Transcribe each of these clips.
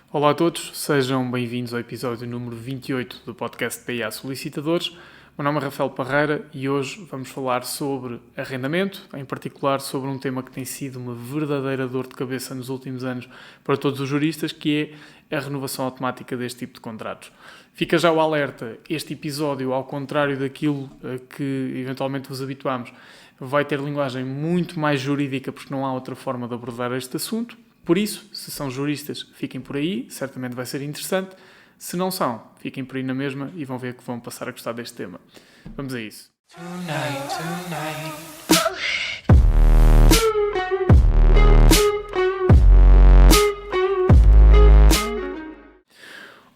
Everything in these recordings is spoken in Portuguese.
Olá a todos, sejam bem-vindos ao episódio número 28 do podcast PIA Solicitadores. Meu nome é Rafael Parreira e hoje vamos falar sobre arrendamento, em particular sobre um tema que tem sido uma verdadeira dor de cabeça nos últimos anos para todos os juristas, que é a renovação automática deste tipo de contratos. Fica já o alerta, este episódio, ao contrário daquilo que eventualmente vos habituámos, vai ter linguagem muito mais jurídica porque não há outra forma de abordar este assunto. Por isso, se são juristas, fiquem por aí, certamente vai ser interessante. Se não são, fiquem por aí na mesma e vão ver que vão passar a gostar deste tema. Vamos a isso.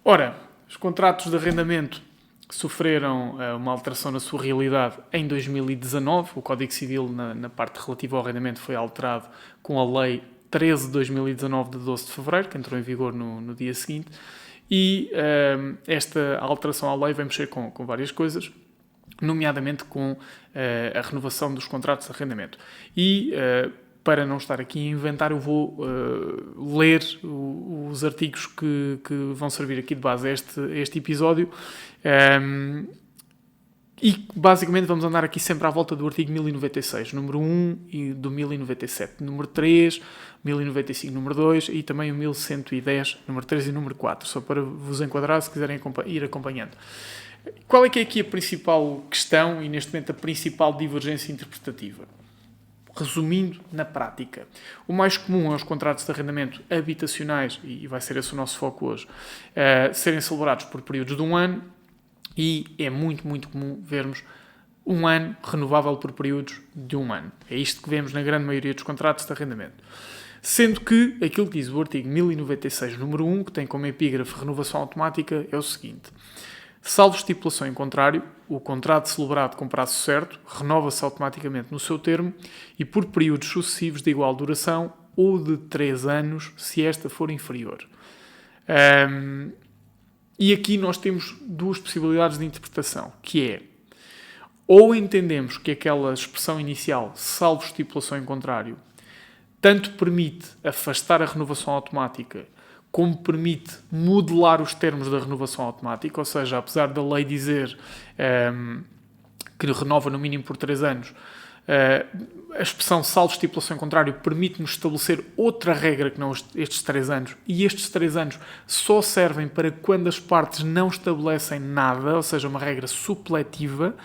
Ora, os contratos de arrendamento sofreram uma alteração na sua realidade em 2019. O Código Civil, na parte relativa ao arrendamento, foi alterado com a Lei 13 de 2019, de 12 de fevereiro, que entrou em vigor no dia seguinte. E esta alteração à lei vai mexer com várias coisas, nomeadamente com a renovação dos contratos de arrendamento. E para não estar aqui a inventar, eu vou ler os artigos que vão servir aqui de base a este episódio. E basicamente vamos andar aqui sempre à volta do artigo 1096, número 1, e do 1097, número 3, 1095, número 2 e também o 1110, número 3 e número 4, só para vos enquadrar se quiserem ir acompanhando. Qual é que é aqui a principal questão e neste momento a principal divergência interpretativa? Resumindo, na prática, o mais comum é os contratos de arrendamento habitacionais, e vai ser esse o nosso foco hoje, serem celebrados por períodos de um ano. E é muito, muito comum vermos um ano renovável por períodos de um ano. É isto que vemos na grande maioria dos contratos de arrendamento. Sendo que aquilo que diz o artigo 1096, número 1, que tem como epígrafe renovação automática, é o seguinte: salvo estipulação em contrário, o contrato celebrado com prazo certo renova-se automaticamente no seu termo e por períodos sucessivos de igual duração ou de 3 anos, se esta for inferior. E aqui nós temos duas possibilidades de interpretação, que é, ou entendemos que aquela expressão inicial, salvo estipulação em contrário, tanto permite afastar a renovação automática, como permite modelar os termos da renovação automática, ou seja, apesar da lei dizer que renova no mínimo por 3 anos, a expressão salvo estipulação em contrário permite-nos estabelecer outra regra que não estes 3 anos, e estes 3 anos só servem para quando as partes não estabelecem nada, ou seja, uma regra supletiva,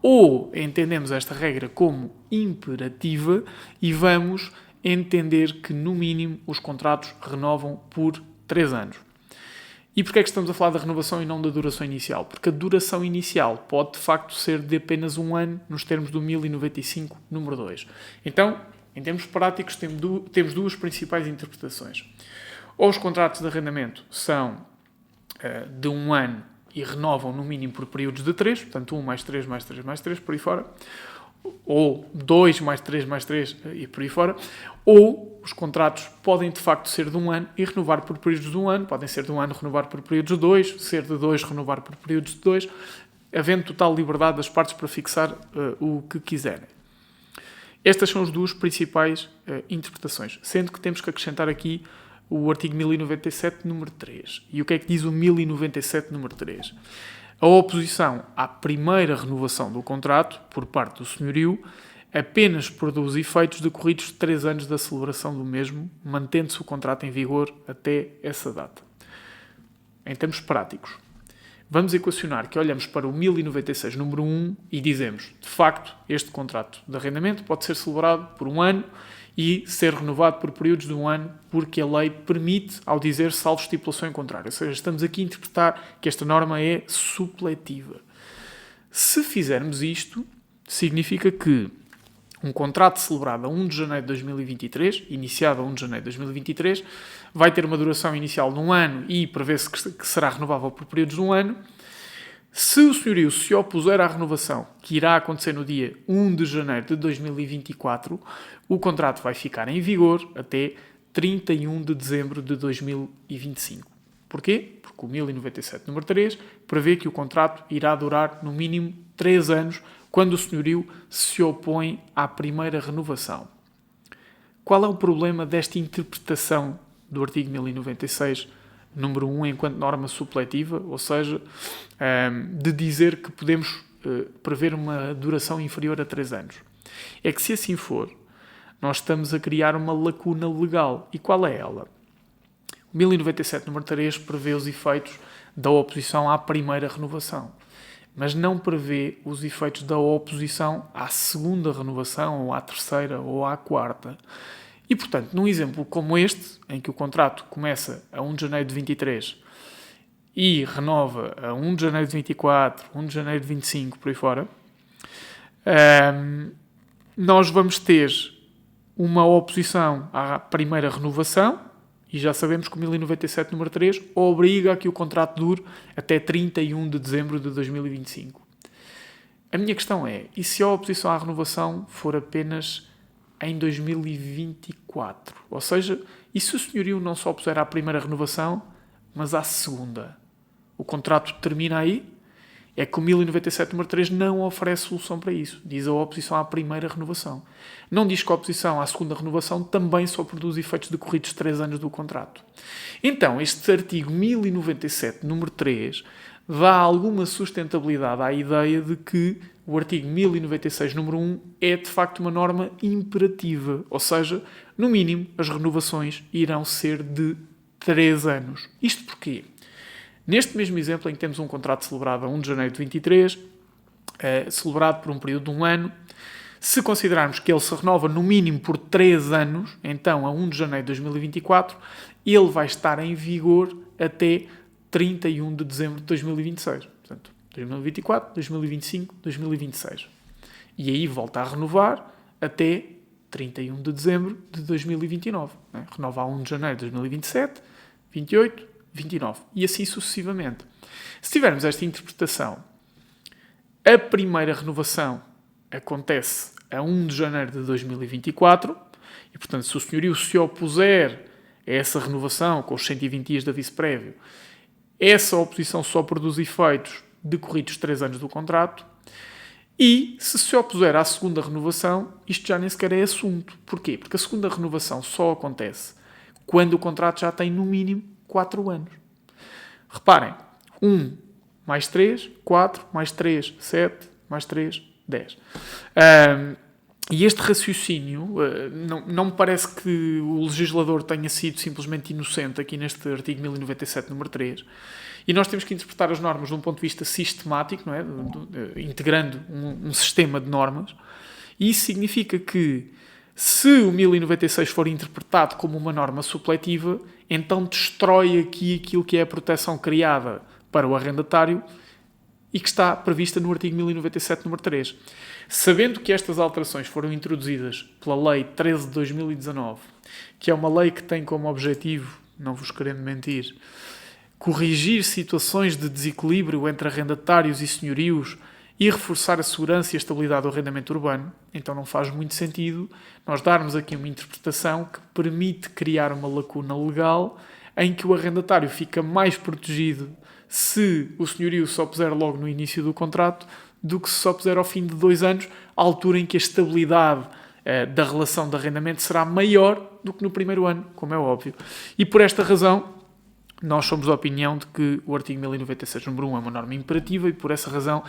ou entendemos esta regra como imperativa e vamos entender que no mínimo os contratos renovam por 3 anos. E porquê é que estamos a falar da renovação e não da duração inicial? Porque a duração inicial pode, de facto, ser de apenas um ano, nos termos do 1095, número 2. Então, em termos práticos, temos duas principais interpretações. Ou os contratos de arrendamento são de um ano e renovam no mínimo por períodos de 3, portanto 1 mais 3 mais 3 mais 3, por aí fora, ou 2 mais 3 mais 3 e por aí fora, ou os contratos podem de facto ser de um ano e renovar por períodos de um ano, podem ser de um ano renovar por períodos de 2, ser de 2 renovar por períodos de 2, havendo total liberdade das partes para fixar o que quiserem. Estas são as duas principais interpretações, sendo que temos que acrescentar aqui o artigo 1097, número 3. E o que é que diz o 1097, número 3? A oposição à primeira renovação do contrato, por parte do senhorio, apenas produz efeitos decorridos de 3 anos da celebração do mesmo, mantendo-se o contrato em vigor até essa data. Em termos práticos, vamos equacionar que olhamos para o 1096, número 1, e dizemos, de facto, este contrato de arrendamento pode ser celebrado por um ano e ser renovado por períodos de um ano, porque a lei permite, ao dizer salvo estipulação em contrário. Ou seja, estamos aqui a interpretar que esta norma é supletiva. Se fizermos isto, significa que um contrato celebrado a 1 de janeiro de 2023, iniciado a 1 de janeiro de 2023, vai ter uma duração inicial de um ano e prevê-se que será renovável por períodos de um ano. Se o senhorio se opuser à renovação, que irá acontecer no dia 1 de janeiro de 2024, o contrato vai ficar em vigor até 31 de dezembro de 2025. Porquê? Porque o 1097, número 3, prevê que o contrato irá durar no mínimo 3 anos quando o senhorio se opõe à primeira renovação. Qual é o problema desta interpretação do artigo 1096 número 1 enquanto norma supletiva, ou seja, de dizer que podemos prever uma duração inferior a 3 anos. É que se assim for, nós estamos a criar uma lacuna legal. E qual é ela? O 1097, número 3, prevê os efeitos da oposição à primeira renovação, mas não prevê os efeitos da oposição à segunda renovação, ou à terceira, ou à quarta. E, portanto, num exemplo como este, em que o contrato começa a 1 de janeiro de 23 e renova a 1 de janeiro de 24, 1 de janeiro de 25, por aí fora, nós vamos ter uma oposição à primeira renovação, e já sabemos que o 1097, número 3, obriga a que o contrato dure até 31 de dezembro de 2025. A minha questão é, e se a oposição à renovação for apenas em 2024? Ou seja, e se o senhorio não só puser à primeira renovação, mas à segunda? O contrato termina aí? É que o 1097, número 3, não oferece solução para isso. Diz a oposição à primeira renovação. Não diz que a oposição à segunda renovação também só produz efeitos decorridos de 3 anos do contrato. Então, este artigo 1097, número 3, dá alguma sustentabilidade à ideia de que o artigo 1096, número 1, é de facto uma norma imperativa. Ou seja, no mínimo, as renovações irão ser de 3 anos. Isto porquê? Neste mesmo exemplo em que temos um contrato celebrado a 1 de janeiro de 23, celebrado por um período de 1 ano, se considerarmos que ele se renova no mínimo por 3 anos, então a 1 de janeiro de 2024, ele vai estar em vigor até 31 de dezembro de 2026. Portanto, 2024, 2025, 2026. E aí volta a renovar até 31 de dezembro de 2029. Né? Renova a 1 de janeiro de 2027, 28, 29. E assim sucessivamente. Se tivermos esta interpretação, a primeira renovação acontece a 1 de janeiro de 2024 e, portanto, se o senhorio se opuser a essa renovação com os 120 dias de aviso prévio, essa oposição só produz efeitos decorridos 3 anos do contrato. E, se opuser à segunda renovação, isto já nem sequer é assunto. Porquê? Porque a segunda renovação só acontece quando o contrato já tem, no mínimo, 4 anos. Reparem, 1 mais 3, 4, mais 3, 7, mais 3, 10. E este raciocínio, não me parece que o legislador tenha sido simplesmente inocente aqui neste artigo 1097, número 3. E nós temos que interpretar as normas de um ponto de vista sistemático, não é? Integrando um sistema de normas. E isso significa que, se o 1096 for interpretado como uma norma supletiva, então destrói aqui aquilo que é a proteção criada para o arrendatário e que está prevista no artigo 1097, número 3. Sabendo que estas alterações foram introduzidas pela Lei 13 de 2019, que é uma lei que tem como objetivo, não vos querendo mentir, corrigir situações de desequilíbrio entre arrendatários e senhorios e reforçar a segurança e a estabilidade do arrendamento urbano, então não faz muito sentido nós darmos aqui uma interpretação que permite criar uma lacuna legal em que o arrendatário fica mais protegido se o senhorio só puser logo no início do contrato do que se só puser ao fim de 2 anos, à altura em que a estabilidade da relação de arrendamento será maior do que no primeiro ano, como é óbvio. E por esta razão, nós somos da opinião de que o artigo 1096, número 1, é uma norma imperativa e, por essa razão,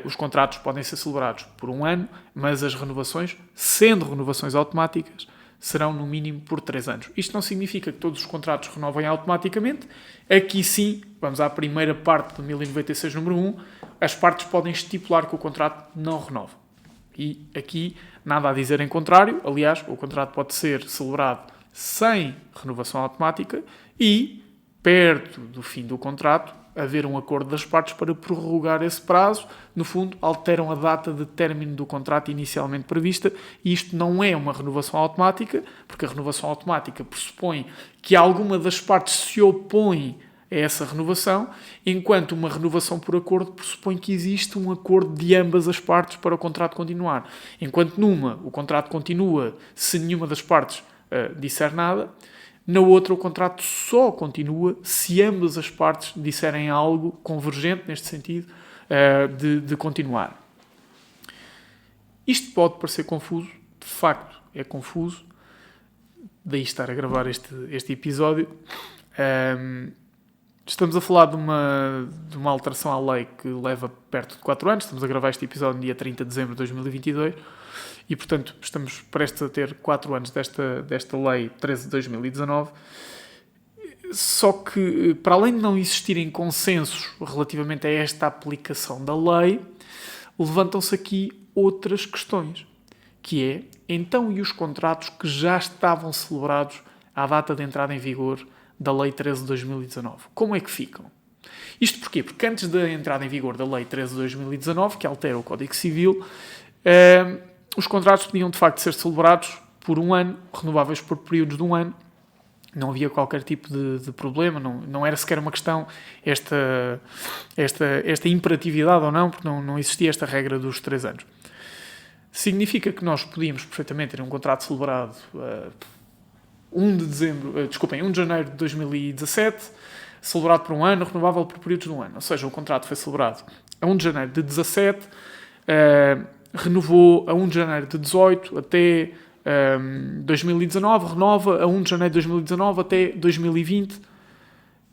os contratos podem ser celebrados por 1 ano, mas as renovações, sendo renovações automáticas, serão no mínimo por 3 anos. Isto não significa que todos os contratos renovem automaticamente. Aqui sim, vamos à primeira parte do 1096, número 1, as partes podem estipular que o contrato não renova. E aqui nada a dizer em contrário. Aliás, o contrato pode ser celebrado sem renovação automática e, perto do fim do contrato, haver um acordo das partes para prorrogar esse prazo. No fundo, alteram a data de término do contrato inicialmente prevista e isto não é uma renovação automática, porque a renovação automática pressupõe que alguma das partes se opõe a essa renovação, enquanto uma renovação por acordo pressupõe que existe um acordo de ambas as partes para o contrato continuar. Enquanto numa, o contrato continua se nenhuma das partes disser nada, na outra, o contrato só continua se ambas as partes disserem algo convergente neste sentido de continuar. Isto pode parecer confuso, de facto é confuso, daí estar a gravar este episódio, Estamos a falar de uma alteração à lei que leva perto de 4 anos. Estamos a gravar este episódio no dia 30 de dezembro de 2022 e, portanto, estamos prestes a ter 4 anos desta lei 13 de 2019. Só que, para além de não existirem consensos relativamente a esta aplicação da lei, levantam-se aqui outras questões, que é, então, e os contratos que já estavam celebrados à data de entrada em vigor da Lei 13 de 2019? Como é que ficam? Isto porquê? Porque antes da entrada em vigor da Lei 13 de 2019, que altera o Código Civil, os contratos podiam, de facto, ser celebrados por um ano, renováveis por períodos de um ano. Não havia qualquer tipo de problema, não era sequer uma questão esta imperatividade ou não, porque não existia esta regra dos 3 anos. Significa que nós podíamos perfeitamente ter um contrato celebrado 1 de janeiro de 2017, celebrado por um ano, renovável por períodos de um ano. Ou seja, o contrato foi celebrado a 1 de janeiro de 17, renovou a 1 de janeiro de 18 até 2019, renova a 1 de janeiro de 2019 até 2020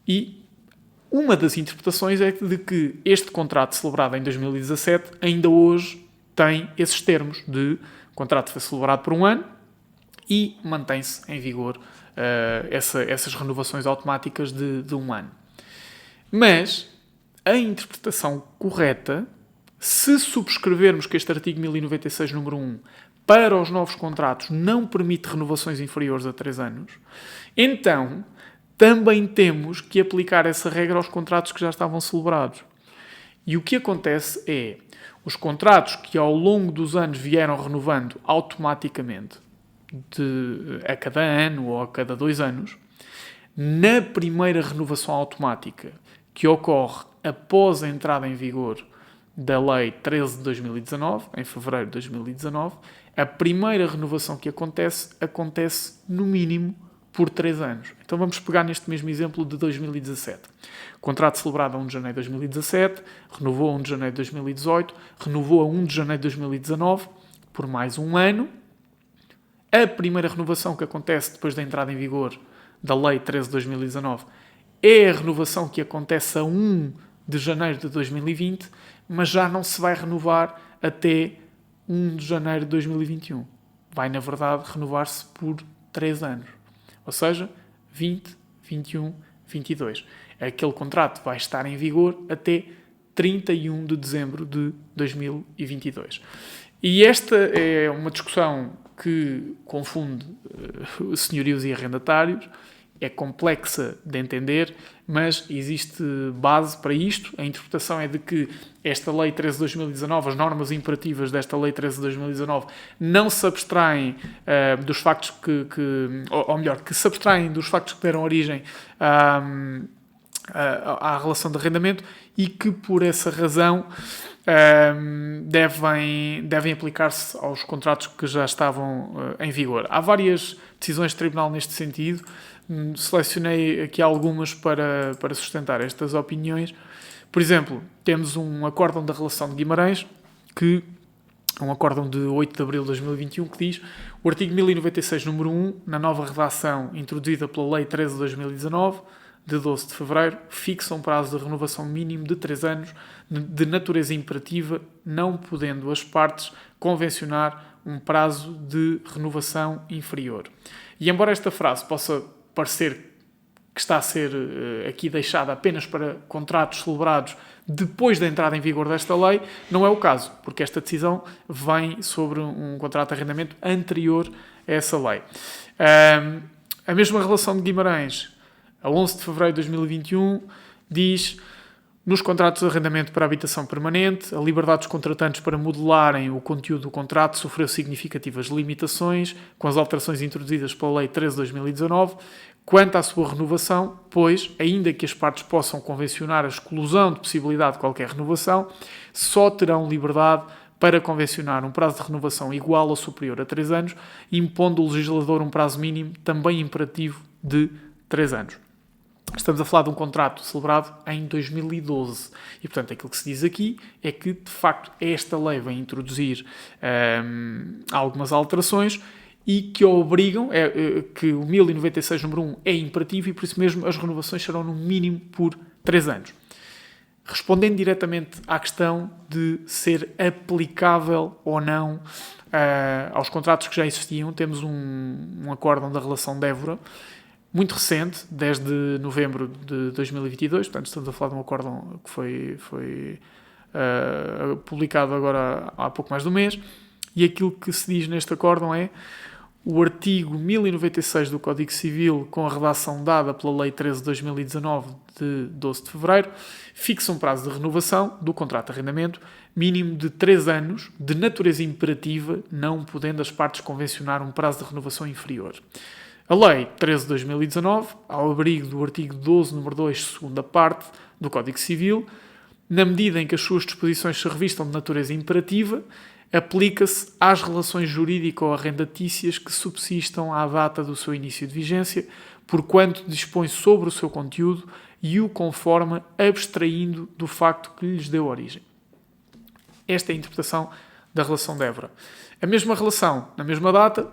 e uma das interpretações é de que este contrato celebrado em 2017 ainda hoje tem esses termos de contrato foi celebrado por um ano e mantém-se em vigor essas renovações automáticas de um ano. Mas a interpretação correta, se subscrevermos que este artigo 1096, número 1, para os novos contratos não permite renovações inferiores a 3 anos, então também temos que aplicar essa regra aos contratos que já estavam celebrados. E o que acontece é, os contratos que ao longo dos anos vieram renovando automaticamente, a cada ano ou a cada 2 anos, na primeira renovação automática que ocorre após a entrada em vigor da Lei 13 de 2019, em fevereiro de 2019, a primeira renovação que acontece no mínimo por 3 anos. Então vamos pegar neste mesmo exemplo de 2017. Contrato celebrado a 1 de janeiro de 2017, renovou a 1 de janeiro de 2018, renovou a 1 de janeiro de 2019 por mais um ano. A primeira renovação que acontece depois da entrada em vigor da Lei 13 de 2019 é a renovação que acontece a 1 de janeiro de 2020, mas já não se vai renovar até 1 de janeiro de 2021. Vai, na verdade, renovar-se por 3 anos. Ou seja, 20, 21, 22. Aquele contrato vai estar em vigor até 31 de dezembro de 2022. E esta é uma discussão que confunde senhorios e arrendatários, é complexa de entender, mas existe base para isto. A interpretação é de que esta Lei 13 de 2019, as normas imperativas desta Lei 13 de 2019, não se abstraem dos factos que se abstraem dos factos que deram origem à relação de arrendamento e que, por essa razão, devem aplicar-se aos contratos que já estavam em vigor. Há várias decisões de tribunal neste sentido. Selecionei aqui algumas para sustentar estas opiniões. Por exemplo, temos um acórdão da relação de Guimarães, que é um acórdão de 8 de abril de 2021, que diz: o artigo 1096, número 1, na nova redação introduzida pela Lei 13 de 2019, de 12 de fevereiro, fixa um prazo de renovação mínimo de 3 anos de natureza imperativa, não podendo as partes convencionar um prazo de renovação inferior. E embora esta frase possa parecer que está a ser aqui deixada apenas para contratos celebrados depois da entrada em vigor desta lei, não é o caso, porque esta decisão vem sobre um contrato de arrendamento anterior a essa lei. A mesma relação de Guimarães, a 11 de fevereiro de 2021, diz: nos contratos de arrendamento para habitação permanente, a liberdade dos contratantes para modelarem o conteúdo do contrato sofreu significativas limitações com as alterações introduzidas pela Lei 13 de 2019, quanto à sua renovação, pois, ainda que as partes possam convencionar a exclusão de possibilidade de qualquer renovação, só terão liberdade para convencionar um prazo de renovação igual ou superior a 3 anos, impondo o legislador um prazo mínimo também imperativo de 3 anos. Estamos a falar de um contrato celebrado em 2012 e, portanto, aquilo que se diz aqui é que, de facto, esta lei vai introduzir algumas alterações e que obrigam, que o 1096 número 1 é imperativo e por isso mesmo as renovações serão no mínimo por 3 anos. Respondendo diretamente à questão de ser aplicável ou não aos contratos que já existiam, temos um acórdão da relação de Évora, muito recente, 10 de novembro de 2022, portanto estamos a falar de um acórdão que foi publicado agora há pouco mais de um mês, e aquilo que se diz neste acórdão é: o artigo 1096 do Código Civil, com a redação dada pela Lei 13 de 2019, de 12 de fevereiro, fixa um prazo de renovação do contrato de arrendamento mínimo de 3 anos, de natureza imperativa, não podendo as partes convencionar um prazo de renovação inferior. A Lei 13 de 2019, ao abrigo do artigo 12, número 2, segunda parte do Código Civil, na medida em que as suas disposições se revistam de natureza imperativa, aplica-se às relações jurídico-arrendatícias que subsistam à data do seu início de vigência, porquanto dispõe sobre o seu conteúdo e o conforma abstraindo do facto que lhes deu origem. Esta é a interpretação da relação de Évora. A mesma relação, na mesma data,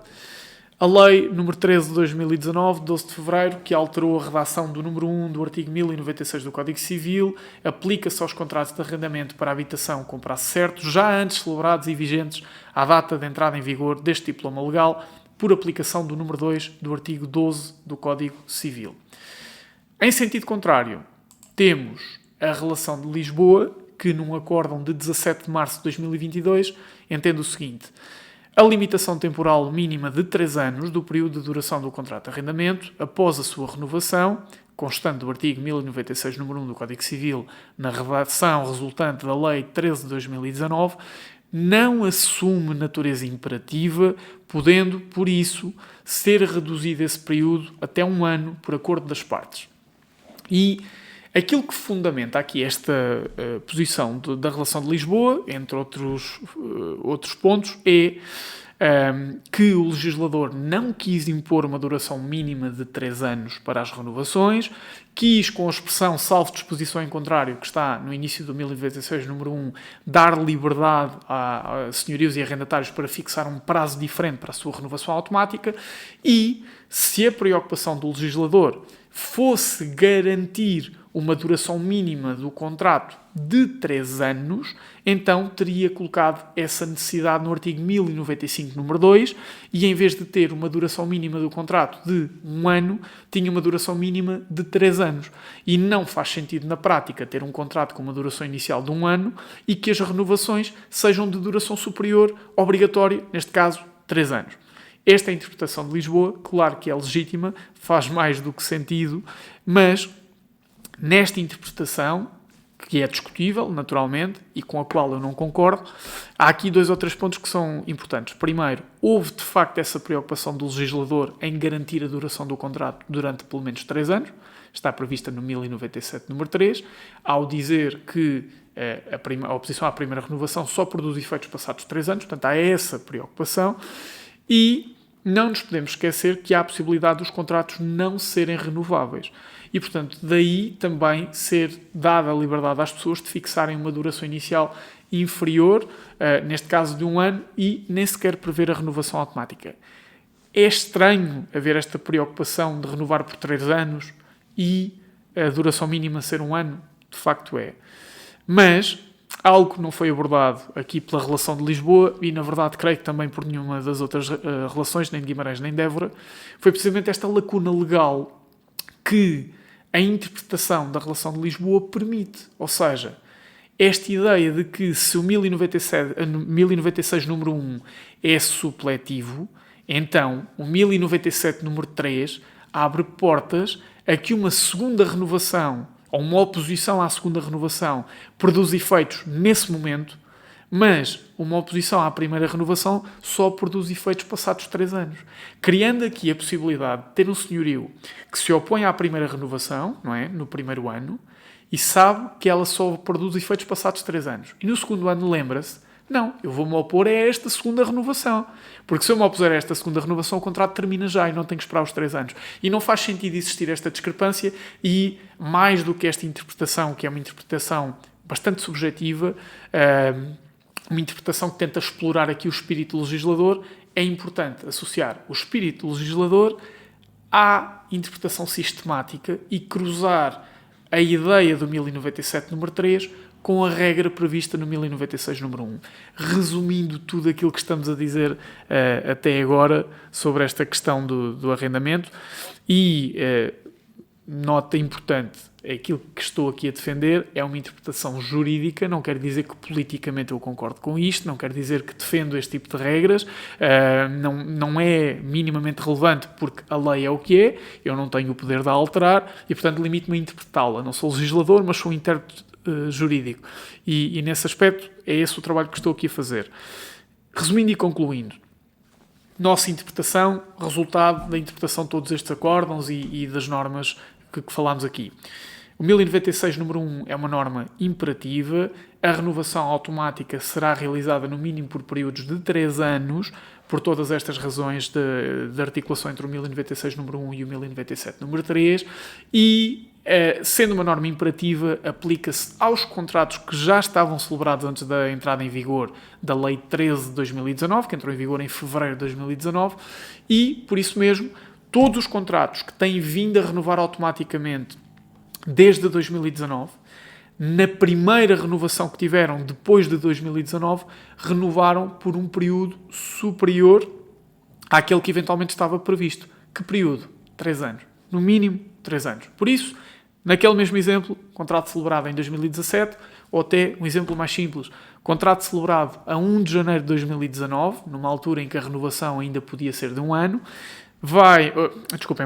a Lei número 13 de 2019, 12 de fevereiro, que alterou a redação do número 1 do artigo 1096 do Código Civil, aplica-se aos contratos de arrendamento para habitação com prazo certo, já antes celebrados e vigentes à data de entrada em vigor deste diploma legal, por aplicação do número 2 do artigo 12 do Código Civil. Em sentido contrário, temos a relação de Lisboa, que num acórdão de 17 de março de 2022 entende o seguinte: a limitação temporal mínima de 3 anos do período de duração do contrato de arrendamento, após a sua renovação, constante do artigo 1096, número 1 do Código Civil, na redação resultante da Lei 13 de 2019, não assume natureza imperativa, podendo, por isso, ser reduzido esse período até 1 ano por acordo das partes. E aquilo que fundamenta aqui esta posição da relação de Lisboa, entre outros pontos, é que o legislador não quis impor uma duração mínima de 3 anos para as renovações, quis, com a expressão salvo disposição em contrário, que está no início do 1096, número 1, dar liberdade a senhorios e arrendatários para fixar um prazo diferente para a sua renovação automática, e se a preocupação do legislador fosse garantir uma duração mínima do contrato de 3 anos, então teria colocado essa necessidade no artigo 1095, número 2, e em vez de ter uma duração mínima do contrato de 1 ano, tinha uma duração mínima de 3 anos. E não faz sentido na prática ter um contrato com uma duração inicial de 1 ano e que as renovações sejam de duração superior, obrigatória, neste caso, 3 anos. Esta é a interpretação de Lisboa, claro que é legítima, faz mais do que sentido, mas nesta interpretação, que é discutível, naturalmente, e com a qual eu não concordo, há aqui 2 ou 3 pontos que são importantes. Primeiro, houve de facto essa preocupação do legislador em garantir a duração do contrato durante pelo menos 3 anos, está prevista no 1097, número 3, ao dizer que a oposição à primeira renovação só produz efeitos passados 3 anos, portanto há essa preocupação, e não nos podemos esquecer que há a possibilidade dos contratos não serem renováveis. E, portanto, daí também ser dada a liberdade às pessoas de fixarem uma duração inicial inferior, neste caso de 1 ano, e nem sequer prever a renovação automática. É estranho haver esta preocupação de renovar por 3 anos e a duração mínima ser 1 ano, de facto é. Mas algo que não foi abordado aqui pela relação de Lisboa, e na verdade creio que também por nenhuma das outras relações, nem de Guimarães nem de Évora, foi precisamente esta lacuna legal que a interpretação da relação de Lisboa permite. Ou seja, esta ideia de que se o 1096 número 1 é supletivo, então o 1097 número 3 abre portas a que uma segunda renovação ou uma oposição à segunda renovação produz efeitos nesse momento, mas uma oposição à primeira renovação só produz efeitos passados 3 anos. Criando aqui a possibilidade de ter um senhorio que se opõe à primeira renovação, não é? No primeiro ano, e sabe que ela só produz efeitos passados 3 anos. E no segundo ano lembra-se: não, eu vou-me opor a esta segunda renovação. Porque se eu me opuser a esta segunda renovação, o contrato termina já e não tenho que esperar os 3 anos. E não faz sentido existir esta discrepância e, mais do que esta interpretação, que é uma interpretação bastante subjetiva, uma interpretação que tenta explorar aqui o espírito do legislador, é importante associar o espírito do legislador à interpretação sistemática e cruzar a ideia do 1097 número 3 com a regra prevista no 1096 número 1. Resumindo tudo aquilo que estamos a dizer até agora sobre esta questão do arrendamento, e nota importante, aquilo que estou aqui a defender é uma interpretação jurídica, não quer dizer que politicamente eu concordo com isto, não quer dizer que defendo este tipo de regras, não é minimamente relevante porque a lei é o que é, eu não tenho o poder de a alterar e, portanto, limito-me a interpretá-la. Não sou legislador, mas sou intérprete jurídico. E nesse aspecto é esse o trabalho que estou aqui a fazer. Resumindo e concluindo, nossa interpretação, resultado da interpretação de todos estes acórdãos e das normas que falámos aqui. O 1096 número 1 é uma norma imperativa, a renovação automática será realizada no mínimo por períodos de 3 anos, por todas estas razões de articulação entre o 1096 número 1 e o 1097 número 3, e sendo uma norma imperativa, aplica-se aos contratos que já estavam celebrados antes da entrada em vigor da Lei 13 de 2019, que entrou em vigor em fevereiro de 2019, e, por isso mesmo, todos os contratos que têm vindo a renovar automaticamente desde 2019, na primeira renovação que tiveram depois de 2019, renovaram por um período superior àquele que eventualmente estava previsto. Que período? 3 anos. No mínimo, 3 anos. Por isso, naquele mesmo exemplo, contrato celebrado em 2017, ou até um exemplo mais simples, contrato celebrado a 1 de janeiro de 2019, numa altura em que a renovação ainda podia ser de um ano,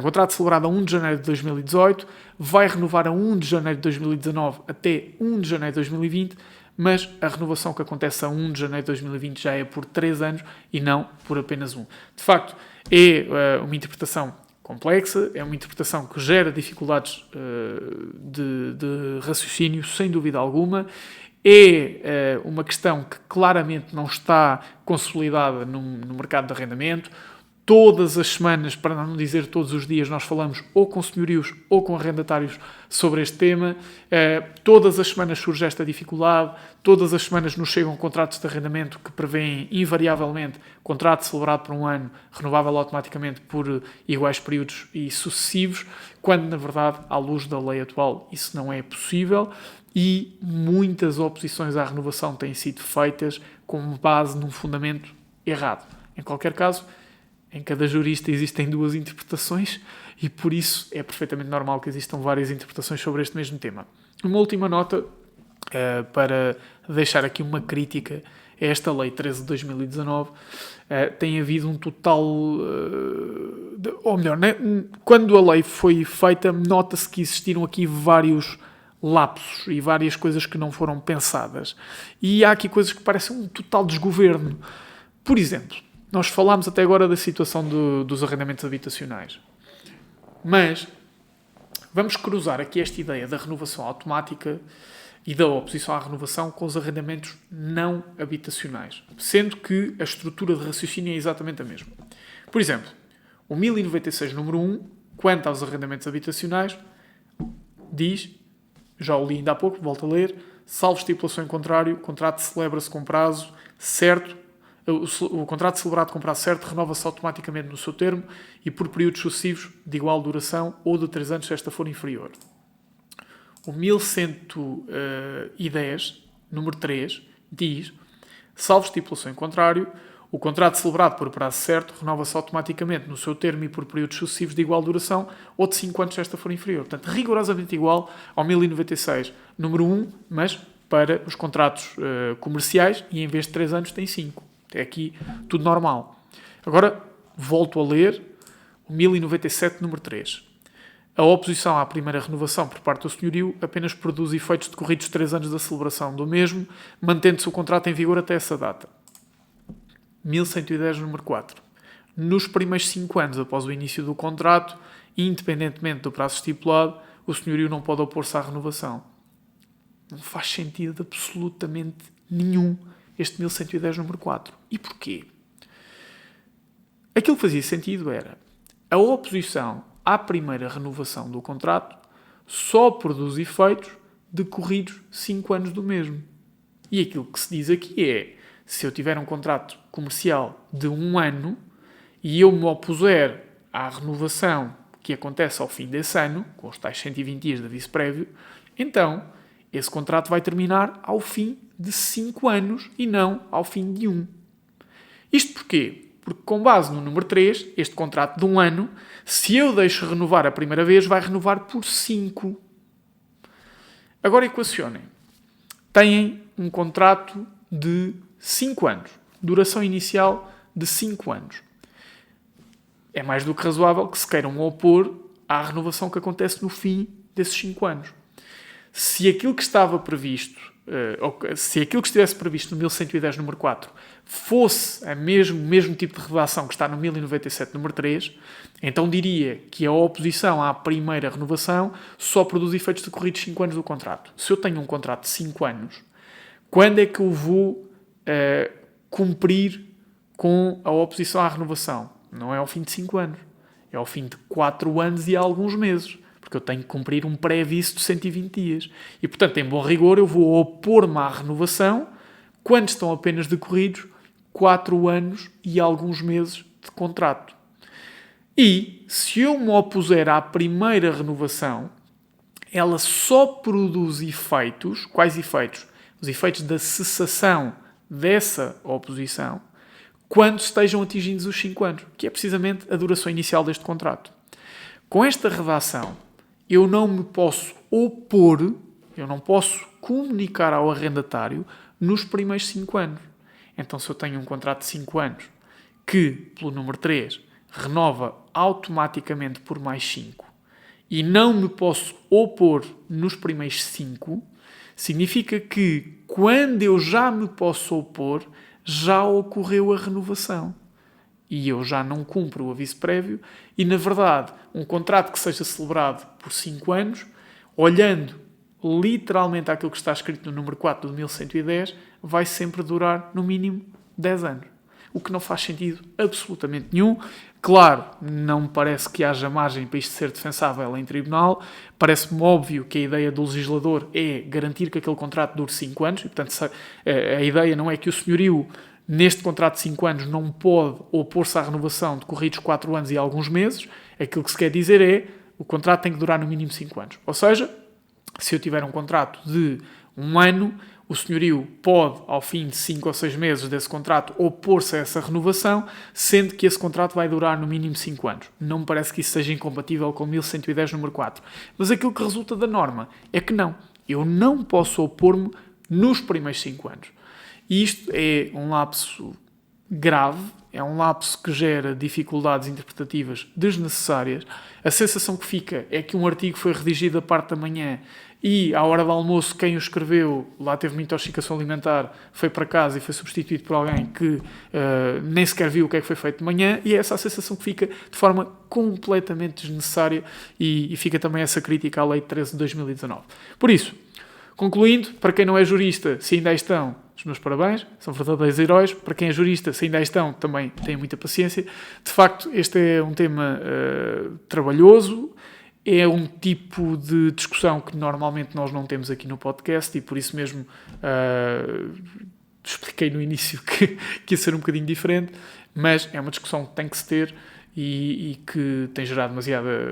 contrato celebrado a 1 de janeiro de 2018, vai renovar a 1 de janeiro de 2019 até 1 de janeiro de 2020, mas a renovação que acontece a 1 de janeiro de 2020 já é por 3 anos e não por apenas um. De facto, é uma interpretação complexa, é uma interpretação que gera dificuldades de raciocínio, sem dúvida alguma. É uma questão que claramente não está consolidada no mercado de arrendamento. Todas as semanas, para não dizer todos os dias, nós falamos ou com senhorios ou com arrendatários sobre este tema. Todas as semanas surge esta dificuldade, todas as semanas nos chegam contratos de arrendamento que prevêem invariavelmente contrato celebrado por um ano, renovável automaticamente por iguais períodos e sucessivos, quando na verdade, à luz da lei atual, isso não é possível e muitas oposições à renovação têm sido feitas com base num fundamento errado. Em qualquer caso, em cada jurista existem 2 interpretações e por isso é perfeitamente normal que existam várias interpretações sobre este mesmo tema. Uma última nota para deixar aqui uma crítica a esta Lei 13 de 2019. Tem havido um total... ou melhor, né? Quando a lei foi feita, nota-se que existiram aqui vários lapsos e várias coisas que não foram pensadas. E há aqui coisas que parecem um total desgoverno. Por exemplo, nós falámos até agora da situação dos arrendamentos habitacionais. Mas vamos cruzar aqui esta ideia da renovação automática e da oposição à renovação com os arrendamentos não habitacionais, sendo que a estrutura de raciocínio é exatamente a mesma. Por exemplo, o 1096 número 1, quanto aos arrendamentos habitacionais, diz, já o li ainda há pouco, volto a ler, salvo estipulação em contrário, o contrato celebra-se com prazo certo. O contrato celebrado com prazo certo renova-se automaticamente no seu termo e por períodos sucessivos de igual duração ou de 3 anos se esta for inferior. O 1110, número 3, diz, salvo estipulação em contrário, o contrato celebrado por prazo certo renova-se automaticamente no seu termo e por períodos sucessivos de igual duração ou de 5 anos se esta for inferior. Portanto, rigorosamente igual ao 1096, número 1, mas para os contratos comerciais e em vez de 3 anos tem 5. É aqui tudo normal. Agora, volto a ler o 1097, número 3. A oposição à primeira renovação por parte do senhorio apenas produz efeitos decorridos 3 anos da celebração do mesmo, mantendo-se o contrato em vigor até essa data. 1110, número 4. Nos primeiros 5 anos após o início do contrato, independentemente do prazo estipulado, o senhorio não pode opor-se à renovação. Não faz sentido absolutamente nenhum este 1110, número 4. E porquê? Aquilo que fazia sentido era a oposição à primeira renovação do contrato só produz efeitos decorridos 5 anos do mesmo. E aquilo que se diz aqui é, se eu tiver um contrato comercial de 1 ano e eu me opuser à renovação que acontece ao fim desse ano, com os tais 120 dias de aviso prévio, então esse contrato vai terminar ao fim de 5 anos e não ao fim de 1. Isto porquê? Porque com base no número 3, este contrato de 1 ano, se eu deixo renovar a primeira vez, vai renovar por 5. Agora equacionem. Têm um contrato de 5 anos. Duração inicial de 5 anos. É mais do que razoável que se queiram opor à renovação que acontece no fim desses 5 anos. Se aquilo que estava previsto, se aquilo que estivesse previsto no 1110 número 4 fosse o mesmo tipo de redação que está no 1097 número 3, então diria que a oposição à primeira renovação só produz efeitos decorridos 5 anos do contrato. Se eu tenho um contrato de 5 anos, quando é que eu vou cumprir com a oposição à renovação? Não é ao fim de 5 anos. É ao fim de 4 anos e alguns meses. Porque eu tenho que cumprir um pré-aviso de 120 dias. E, portanto, em bom rigor, eu vou opor-me à renovação quando estão apenas decorridos 4 anos e alguns meses de contrato. E, se eu me opuser à primeira renovação, ela só produz efeitos. Quais efeitos? Os efeitos da cessação dessa oposição quando estejam atingidos os 5 anos, que é precisamente a duração inicial deste contrato. Com esta redação, eu não me posso opor, eu não posso comunicar ao arrendatário nos primeiros 5 anos. Então, se eu tenho um contrato de 5 anos que, pelo número 3, renova automaticamente por mais 5 e não me posso opor nos primeiros 5, significa que, quando eu já me posso opor, já ocorreu a renovação. E eu já não cumpro o aviso prévio e, na verdade, um contrato que seja celebrado por 5 anos, olhando literalmente àquilo que está escrito no número 4 do 1110, vai sempre durar, no mínimo, 10 anos. O que não faz sentido absolutamente nenhum. Claro, não me parece que haja margem para isto ser defensável em tribunal. Parece-me óbvio que a ideia do legislador é garantir que aquele contrato dure 5 anos. E, portanto, a ideia não é que o senhorio, neste contrato de 5 anos, não pode opor-se à renovação decorridos 4 anos e alguns meses. Aquilo que se quer dizer é o contrato tem que durar no mínimo 5 anos. Ou seja, se eu tiver um contrato de 1 ano, o senhorio pode, ao fim de 5 ou 6 meses desse contrato, opor-se a essa renovação, sendo que esse contrato vai durar no mínimo 5 anos. Não me parece que isso seja incompatível com o 1110 número 4. Mas aquilo que resulta da norma é que não. Eu não posso opor-me nos primeiros 5 anos. E isto é um lapso grave, é um lapso que gera dificuldades interpretativas desnecessárias. A sensação que fica é que um artigo foi redigido à parte da manhã e, à hora do almoço, quem o escreveu, lá teve uma intoxicação alimentar, foi para casa e foi substituído por alguém que nem sequer viu o que é que foi feito de manhã, e é essa a sensação que fica de forma completamente desnecessária, e fica também essa crítica à Lei 13 de 2019. Por isso, concluindo, para quem não é jurista, se ainda aí estão, os meus parabéns, são verdadeiros heróis. Para quem é jurista, se ainda aí estão, também tenham muita paciência. De facto, este é um tema trabalhoso, é um tipo de discussão que normalmente nós não temos aqui no podcast, e por isso mesmo expliquei no início que ia ser um bocadinho diferente, mas é uma discussão que tem que se ter e que tem gerado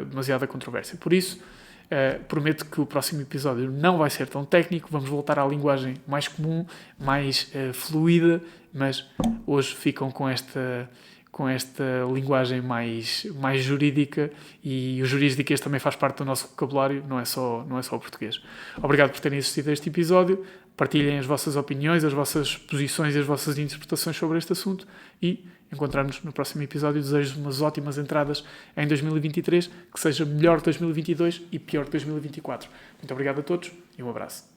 demasiada controvérsia. Por isso, prometo que o próximo episódio não vai ser tão técnico, vamos voltar à linguagem mais comum, mais fluida, mas hoje ficam com esta linguagem mais jurídica, e o jurídicas também faz parte do nosso vocabulário, não é só o português. Obrigado por terem assistido a este episódio, partilhem as vossas opiniões, as vossas posições e as vossas interpretações sobre este assunto, e encontrarmos no próximo episódio. Desejo umas ótimas entradas em 2023, que seja melhor que 2022 e pior que 2024. Muito obrigado a todos e um abraço.